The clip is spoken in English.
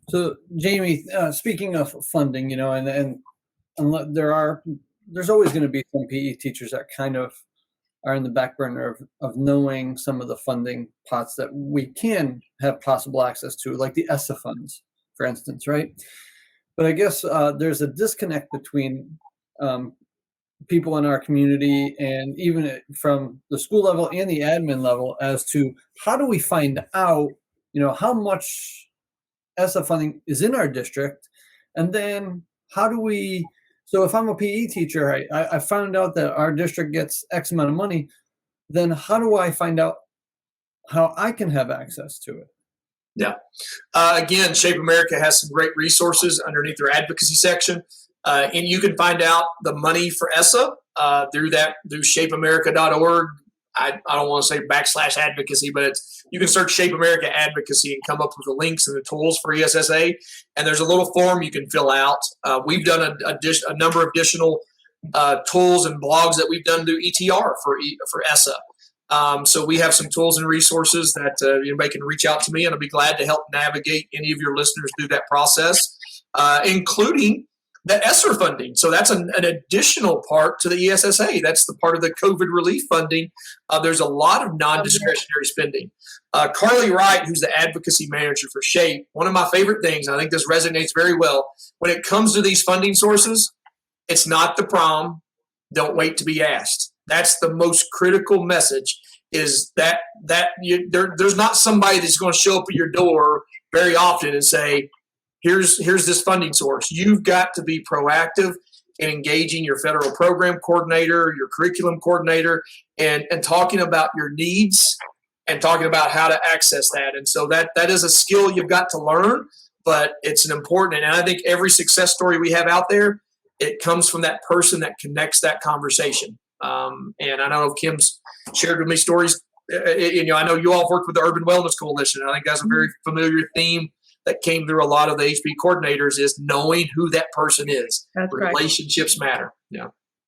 So, Jamie, speaking of funding, and there's always going to be some PE teachers that kind of are in the back burner of knowing some of the funding pots that we can have possible access to, like the ESSA funds, for instance, right? But I guess there's a disconnect between um, people in our community and even from the school level and the admin level as to how do we find out, how much ESSA funding is in our district, and then how do we? So if I'm a PE teacher, I found out that our district gets X amount of money. Then how do I find out how I can have access to it? Yeah. Again, Shape America has some great resources underneath their advocacy section. And you can find out the money for ESSA through shapeamerica.org. I don't want to say /advocacy, but you can search Shape America Advocacy and come up with the links and the tools for ESSA. And there's a little form you can fill out. We've done a number of additional tools and blogs that we've done through ETR for ESSA. So we have some tools and resources that anybody can reach out to me, and I'll be glad to help navigate any of your listeners through that process, including the ESSER funding. So that's an additional part to the ESSA. That's the part of the COVID relief funding. There's a lot of non-discretionary spending. Carly Wright, who's the advocacy manager for SHAPE, one of my favorite things, I think this resonates very well, when it comes to these funding sources, it's not the prom. Don't wait to be asked. That's the most critical message, is that there's not somebody that's going to show up at your door very often and say, here's this funding source. You've got to be proactive in engaging your federal program coordinator, your curriculum coordinator, and talking about your needs and talking about how to access that. And so that is a skill you've got to learn, but it's an important, and I think every success story we have out there, it comes from that person that connects that conversation. And I don't know if Kim's shared with me stories. I know you all have worked with the Urban Wellness Coalition, and I think that's a very familiar theme that came through a lot of the HB coordinators, is knowing who that person is. That's right. Relationships matter. Yeah.